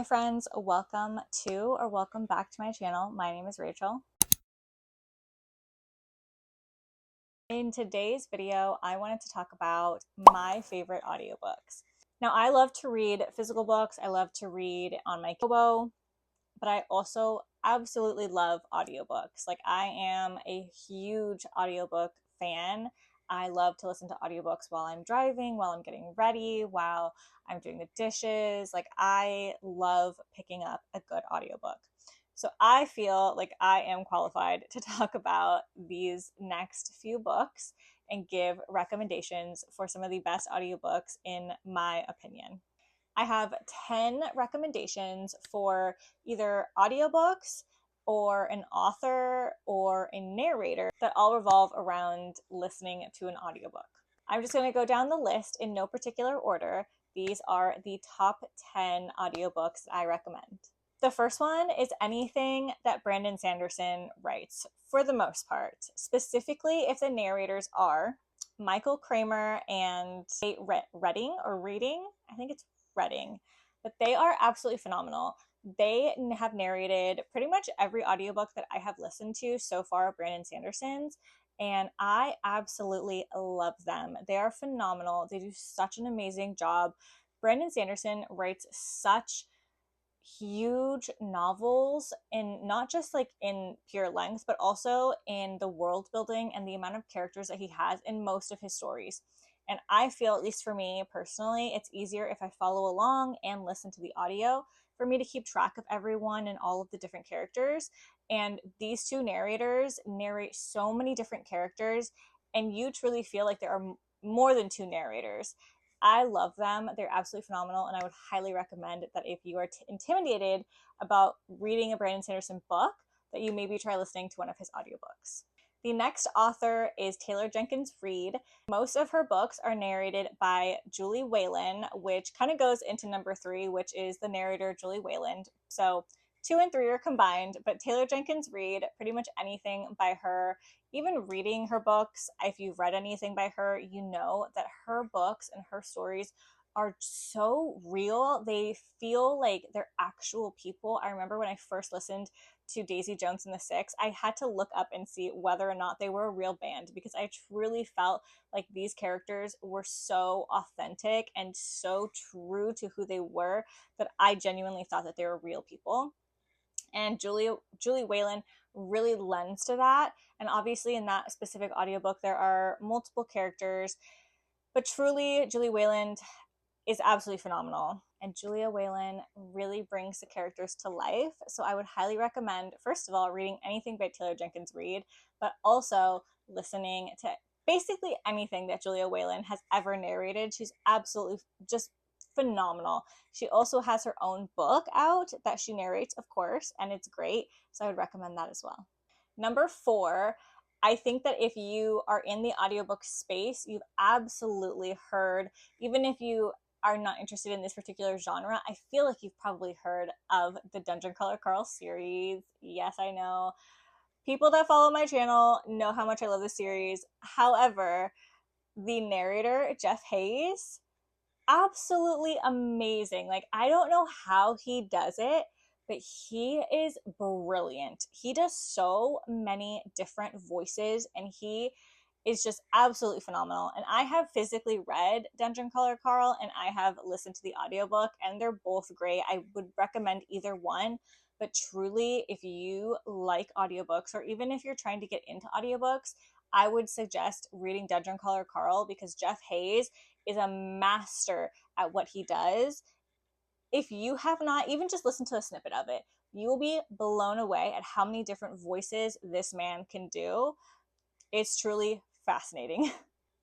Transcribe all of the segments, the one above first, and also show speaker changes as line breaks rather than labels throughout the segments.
Hi friends, welcome back to my channel. My name is Rachel. In today's video, I wanted to talk about my favorite audiobooks. Now, I love to read physical books. I love to read on my Kobo, but I also absolutely love audiobooks. Like, I am a huge audiobook fan. I love to listen to audiobooks while I'm driving, while I'm getting ready, while I'm doing the dishes. Like, I love picking up a good audiobook. So I feel like I am qualified to talk about these next few books and give recommendations for some of the best audiobooks in my opinion. I have 10 recommendations for either audiobooks or an author or a narrator that all revolve around listening to an audiobook. I'm just going to go down the list in no particular order. These are the top 10 audiobooks that I recommend. The first one is anything that Brandon Sanderson writes, for the most part, specifically if the narrators are Michael Kramer and Reading. I think it's Reading, but they are absolutely phenomenal. They have narrated pretty much every audiobook that I have listened to so far of Brandon Sanderson's, and I absolutely love them. They are phenomenal. They do such an amazing job. Brandon Sanderson writes such huge novels, and not just like in pure length, but also in the world building and the amount of characters that he has in most of his stories. And I feel, at least for me personally, it's easier if I follow along and listen to the audio for me to keep track of everyone and all of the different characters. And these two narrators narrate so many different characters, and you truly feel like there are more than two narrators. I love them. They're absolutely phenomenal, and I would highly recommend that if you are intimidated about reading a Brandon Sanderson book, that you maybe try listening to one of his audiobooks. The next author is Taylor Jenkins Reid. Most of her books are narrated by Julia Whelan, which kind of goes into number 3, which is the narrator Julia Whelan. So 2 and 3 are combined, but Taylor Jenkins Reid, pretty much anything by her, even reading her books, if you've read anything by her, you know that her books and her stories are so real. They feel like they're actual people. I remember when I first listened to Daisy Jones and the Six, I had to look up and see whether or not they were a real band, because I truly felt like these characters were so authentic and so true to who they were that I genuinely thought that they were real people. And Julia Whelan really lends to that. And obviously in that specific audiobook, there are multiple characters, but truly Julia Whelan is absolutely phenomenal. And Julia Whelan really brings the characters to life. So I would highly recommend, first of all, reading anything by Taylor Jenkins Reid, but also listening to basically anything that Julia Whelan has ever narrated. She's absolutely just phenomenal. She also has her own book out that she narrates, of course, and it's great. So I would recommend that as well. Number 4, I think that if you are in the audiobook space, you've absolutely heard, even if you are not interested in this particular genre, I feel like you've probably heard of the Dungeon Crawler Carl series. Yes, I know. People that follow my channel know how much I love this series. However, the narrator, Jeff Hayes, absolutely amazing. Like, I don't know how he does it, but he is brilliant. He does so many different voices, and he is just absolutely phenomenal. And I have physically read Dungeon Crawler Carl, and I have listened to the audiobook, and they're both great. I would recommend either one. But truly, if you like audiobooks, or even if you're trying to get into audiobooks, I would suggest reading Dungeon Crawler Carl, because Jeff Hayes is a master at what he does. If you have not even just listened to a snippet of it, you will be blown away at how many different voices this man can do. It's truly fascinating.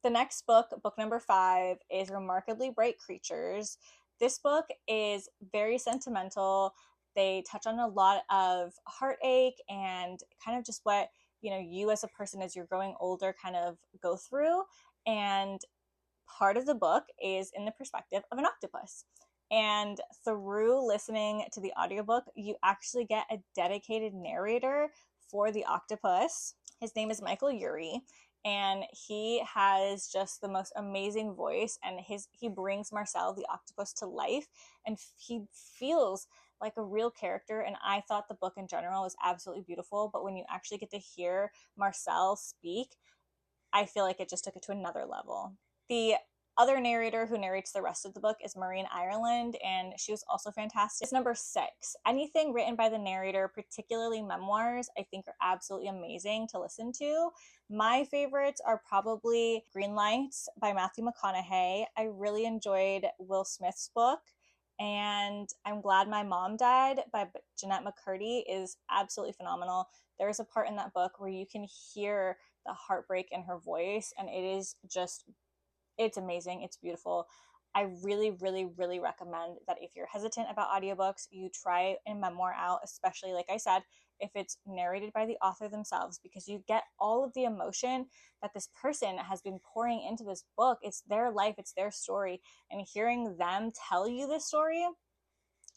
The next book, book number 5, is Remarkably Bright Creatures. This book is very sentimental. They touch on a lot of heartache and kind of just what, you as a person, as you're growing older, kind of go through. And part of the book is in the perspective of an octopus. And through listening to the audiobook, you actually get a dedicated narrator for the octopus. His name is Michael Urie, and he has just the most amazing voice, and he brings Marcel the octopus to life, and he feels like a real character. And I thought the book in general was absolutely beautiful, but when you actually get to hear Marcel speak, I feel like it just took it to another level. The other narrator who narrates the rest of the book is Marin, and she was also fantastic. It's number 6. Anything written by the narrator, particularly memoirs, I think are absolutely amazing to listen to. My favorites are probably Green Lights by Matthew McConaughey. I really enjoyed Will Smith's book. And I'm Glad My Mom Died by Jeanette McCurdy is absolutely phenomenal. There's a part in that book where you can hear the heartbreak in her voice, and it is just, it's amazing. It's beautiful. I really, really, really recommend that if you're hesitant about audiobooks, you try a memoir out, especially, like I said, if it's narrated by the author themselves, because you get all of the emotion that this person has been pouring into this book. It's their life, it's their story, and hearing them tell you this story,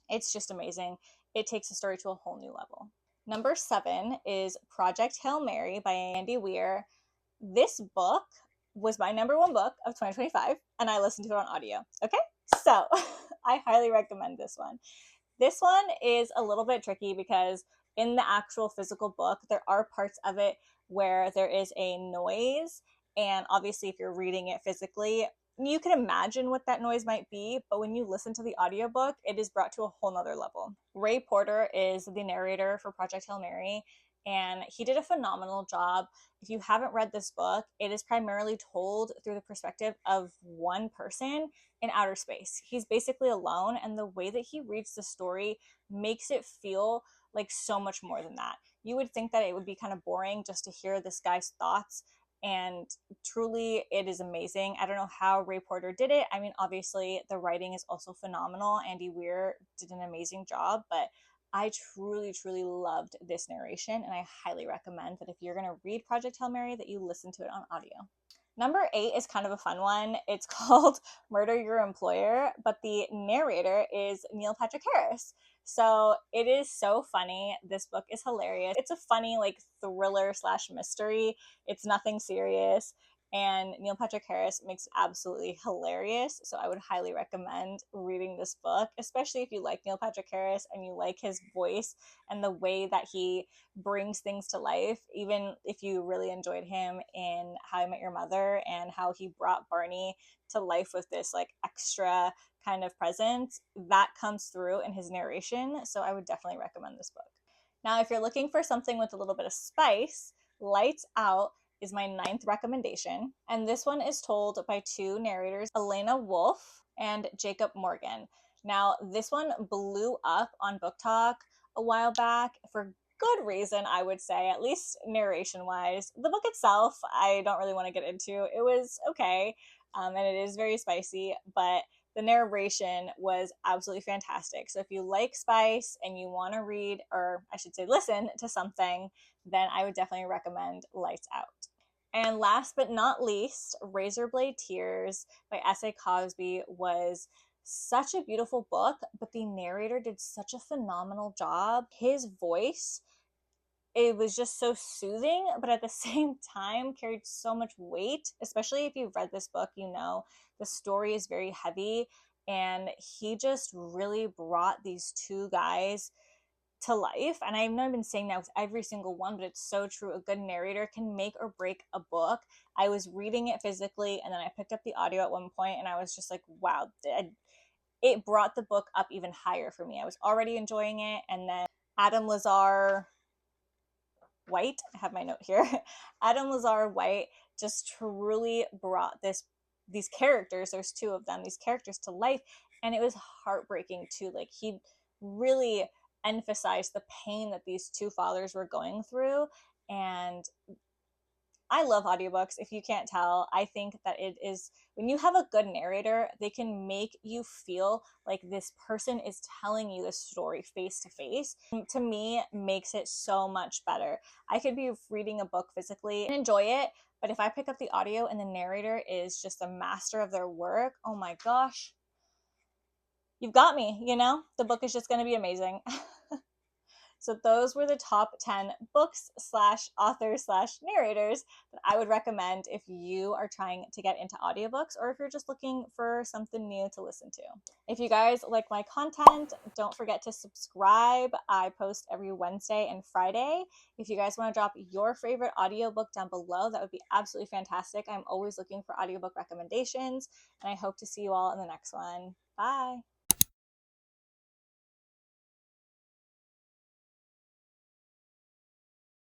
it's just amazing. It takes the story to a whole new level. Number 7 is Project Hail Mary by Andy Weir. This book was my number 1 book of 2025, and I listened to it on audio. Okay, so I highly recommend this one. This one is a little bit tricky because in the actual physical book, there are parts of it where there is a noise, and obviously if you're reading it physically, you can imagine what that noise might be, but when you listen to the audiobook, it is brought to a whole nother level. Ray Porter is the narrator for Project Hail Mary, and he did a phenomenal job. If you haven't read this book, it is primarily told through the perspective of one person in outer space. He's basically alone, and the way that he reads the story makes it feel like so much more than that. You would think that it would be kind of boring just to hear this guy's thoughts, and truly it is amazing. I don't know how Ray Porter did it. I mean, obviously the writing is also phenomenal. Andy Weir did an amazing job, but I truly, truly loved this narration, and I highly recommend that if you're going to read Project Hail Mary, that you listen to it on audio. Number 8 is kind of a fun one. It's called Murder Your Employer, but the narrator is Neil Patrick Harris. So it is so funny. This book is hilarious. It's a funny, like, thriller slash mystery. It's nothing serious. And Neil Patrick Harris makes it absolutely hilarious. So I would highly recommend reading this book, especially if you like Neil Patrick Harris and you like his voice and the way that he brings things to life. Even if you really enjoyed him in How I Met Your Mother and how he brought Barney to life with this like extra kind of presence, that comes through in his narration. So I would definitely recommend this book. Now, if you're looking for something with a little bit of spice, Lights Out is my 9th recommendation. And this one is told by 2 narrators, Elena Wolfe and Jacob Morgan. Now, this one blew up on Book Talk a while back for good reason, I would say, at least narration wise. The book itself, I don't really want to get into. It was okay, and it is very spicy, but the narration was absolutely fantastic. So if you like spice and you want to read, or I should say listen to something, then I would definitely recommend Lights Out. And last but not least, Razorblade Tears by S.A. Cosby was such a beautiful book, but the narrator did such a phenomenal job. His voice, it was just so soothing, but at the same time carried so much weight. Especially if you've read this book, you know the story is very heavy, and he just really brought these 2 guys to life. And I know I've been saying that with every single one, but it's so true. A good narrator can make or break a book. I was reading it physically, and then I picked up the audio at one point, and I was just like, wow, it brought the book up even higher for me. I was already enjoying it, and then Adam Lazarre-White, I have my note here. Adam Lazarre-White just truly brought these characters, there's 2 of them, these characters to life, and it was heartbreaking too. Like, he really emphasized the pain that these 2 fathers were going through. And I love audiobooks. If you can't tell, I think that it is, when you have a good narrator, they can make you feel like this person is telling you this story face to face. To me, makes it so much better. I could be reading a book physically and enjoy it, but if I pick up the audio and the narrator is just a master of their work, oh my gosh, you've got me, you know? The book is just going to be amazing. So those were the top 10 books slash authors slash narrators that I would recommend if you are trying to get into audiobooks or if you're just looking for something new to listen to. If you guys like my content, don't forget to subscribe. I post every Wednesday and Friday. If you guys want to drop your favorite audiobook down below, that would be absolutely fantastic. I'm always looking for audiobook recommendations, and I hope to see you all in the next one. Bye.